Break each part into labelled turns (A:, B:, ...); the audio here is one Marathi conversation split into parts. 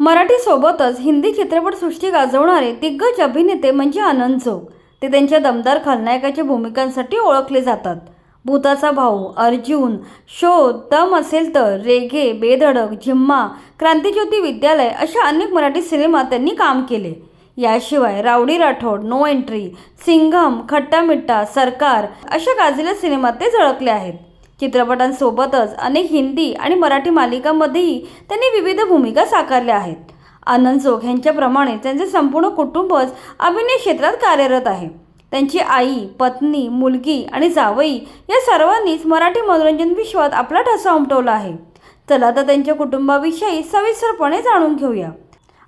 A: मराठीसोबतच हिंदी चित्रपटसृष्टी गाजवणारे दिग्गज अभिनेते म्हणजे आनंद जोग. ते त्यांच्या दमदार खलनायकाच्या भूमिकांसाठी ओळखले जातात. भूताचा भाऊ, अर्जुन, शोध, दम असेल तर, रेघे, बेधडक, झिम्मा, क्रांतिज्योती विद्यालय अशा अनेक मराठी सिनेमात त्यांनी काम केले. याशिवाय रावडी राठोड, नो एंट्री, सिंघम, खट्टा मिट्टा, सरकार अशा गाजलेल्या सिनेमात ते झळकले आहेत. चित्रपटांसोबतच अनेक हिंदी आणि मराठी मालिकांमध्येही त्यांनी विविध भूमिका साकारल्या आहेत. आनंद जोग यांच्याप्रमाणे त्यांचे संपूर्ण कुटुंबच अभिनय क्षेत्रात कार्यरत आहे. त्यांची आई, पत्नी, मुलगी आणि जावई या सर्वांनीच मराठी मनोरंजन विश्वात आपला ठसा उमटवला आहे. चला तर त्यांच्या कुटुंबाविषयी सविस्तरपणे जाणून घेऊया.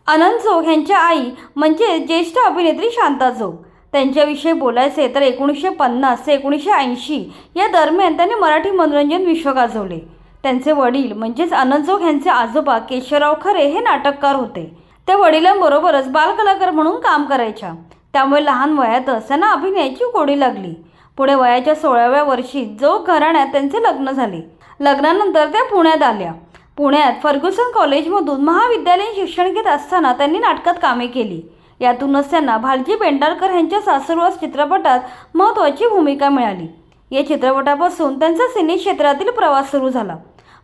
A: आनंद जोग यांच्या आई म्हणजे ज्येष्ठ अभिनेत्री शांता जोग. त्यांच्याविषयी बोलायचे तर 1950 ते 1980 या दरम्यान त्यांनी मराठी मनोरंजन विश्व गाजवले. त्यांचे वडील म्हणजेच आनंद जोग यांचे आजोबा केशवराव खरे हे नाटककार होते. त्या वडिलांबरोबरच बालकलाकार म्हणून काम करायच्या. त्यामुळे लहान वयातच त्यांना अभिनयाची गोडी लागली. पुढे वयाच्या 16व्या वर्षी जोग घराण्यात त्यांचे लग्न झाले. लग्नानंतर त्या पुण्यात आल्या. पुण्यात फर्ग्युसन कॉलेजमधून महाविद्यालयीन शिक्षण घेत असताना त्यांनी नाटकात कामे केली. यातूनच त्यांना भालजी पेंढारकर यांच्या सासुरवास चित्रपटात महत्त्वाची भूमिका मिळाली. या चित्रपटापासून त्यांचा सिने क्षेत्रातील प्रवास सुरू झाला.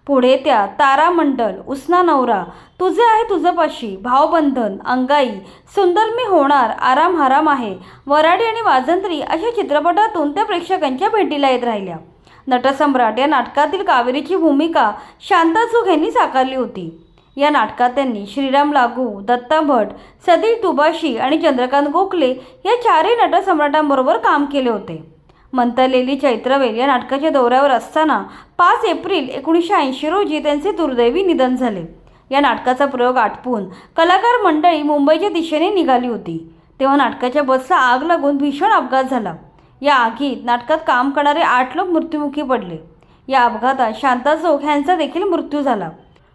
A: पुढे त्या तारामंडल, उसना नवरा, तुझे आहे तुझपाशी, भावबंधन, अंगाई, सुंदर मी होणार, आराम हराम आहे, वराडी आणि वाजंत्री अशा चित्रपटातून त्या प्रेक्षकांच्या भेटीला येत राहिल्या. नटसम्राट या नाटकातील कावेरीची भूमिका शांता जोग यांनी साकारली होती. या नाटकात त्यांनी श्रीराम लागू, दत्ता भट, सतीश दुबाशी आणि चंद्रकांत गोखले या चारही नटसम्राटांबरोबर काम केले होते. मंतरलेली चैत्रवेल या नाटकाच्या दौऱ्यावर असताना 5 एप्रिल 1980 रोजी त्यांचे दुर्दैवी निधन झाले. या नाटकाचा प्रयोग आटपून कलाकार मंडळी मुंबईच्या दिशेने निघाली होती. तेव्हा नाटकाच्या बसला आग लागून भीषण अपघात झाला. या आगीत नाटकात काम करणारे 8 लोक मृत्युमुखी पडले. या अपघातात शांता जोग यांचा देखील मृत्यू झाला.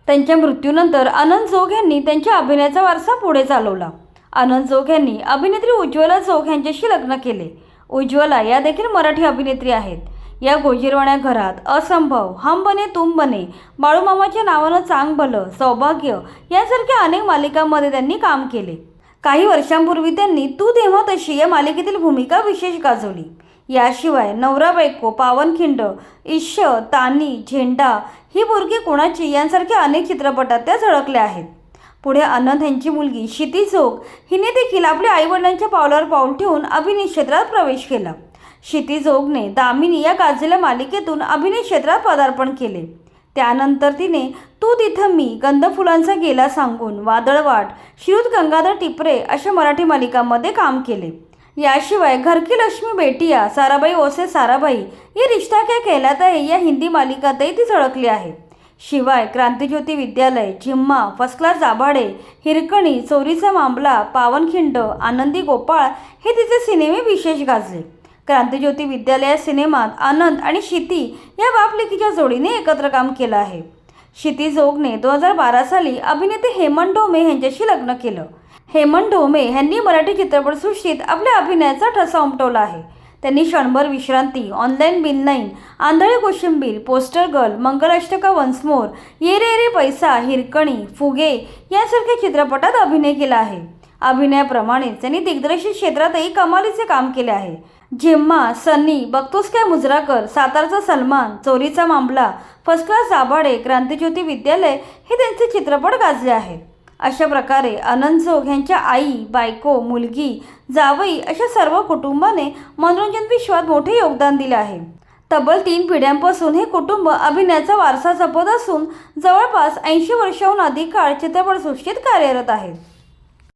A: त्यांच्या मृत्यूनंतर आनंद जोग यांनी त्यांच्या अभिनयाचा वारसा पुढे चालवला. आनंद जोग यांनी अभिनेत्री उज्ज्वला जोग यांच्याशी लग्न केले. उज्ज्वला या देखील मराठी अभिनेत्री आहेत. या गोजीरवाण्या घरात, असंभव, हम बने तुम बने, बाळूमामाच्या नावानं चांग भलं, सौभाग्य यासारख्या अनेक मालिकांमध्ये त्यांनी काम केले. काही वर्षांपूर्वी त्यांनी तू तेव्हा तशी या मालिकेतील भूमिका विशेष गाजवली. याशिवाय नवरा बायको, पावनखिंड, इश्श, तानी, झेंडा, ही पोरगी कोणाची यांसारख्या अनेक चित्रपटात त्या झळकल्या आहेत. पुढे आनंद यांची मुलगी क्षिती जोग हिने देखील आपल्या आईवडिलांच्या पावलावर पाऊल ठेवून अभिनय क्षेत्रात प्रवेश केला. क्षिती जोगने दामिनी या गाजलेल्या मालिकेतून अभिनय क्षेत्रात पदार्पण केले. त्यानंतर तिने तू तिथं मी, गंधफुलांचा गेला सांगून, वादळवाट, श्रीयुत गंगाधर टिपरे अशा मराठी मालिकांमध्ये काम केले. याशिवाय घर की लक्ष्मी बेटिया, साराबाई ओसे साराबाई, ये रिश्ता क्या कहलाता है या हिंदी मालिकातही ती झळकली आहे. शिवाय क्रांतिज्योती विद्यालय, झिम्मा, फर्स्ट क्लास दाभाडे, हिरकणी, चोरीचा मामला, पावनखिंड, आनंदी गोपाळ हे तिचे सिनेमे विशेष गाजले. क्रांतिज्योती विद्यालय या सिनेमात आनंद आणि क्षिती या बापलेकीच्या जोडीने एकत्र काम केलं आहे. क्षिती जोगने 2012 साली अभिनेते हेमंत ढोमे यांच्याशी लग्न केलं. हेमंत ढोमे यांनी मराठी चित्रपटसृष्टीत आपल्या अभिनयाचा ठसा उमटवला आहे. त्यांनी क्षणभर विश्रांती, ऑनलाईन बिल9, आंधळे कोशिंबीर, पोस्टर गर्ल, मंगलाष्टका वन्स मोर, ये रे रे पैसा, हिरकणी, फुगे यासारख्या चित्रपटात अभिनय केला आहे. अभिनयाप्रमाणेच त्यांनी दिग्दर्शन क्षेत्रातही कमालीचे काम केले आहे. झिम्मा, सनी, बघतोस काय मुजराकर, सातारचा सलमान, चोरीचा मामला, फर्स्ट क्लास दाभाडे, क्रांतिज्योती विद्यालय हे त्यांचे चित्रपट गाजले आहेत. अशा प्रकारे आनंद जोग यांच्या आई, बायको, मुलगी, जावई अशा सर्व कुटुंबाने मनोरंजन विश्वात मोठे योगदान दिले आहे. तब्बल 3 पिढ्यांपासून हे कुटुंब अभिनयाचा वारसा जपत असून जवळपास 80 वर्षांहून अधिक काळ चित्रपटसृष्टीत कार्यरत आहेत.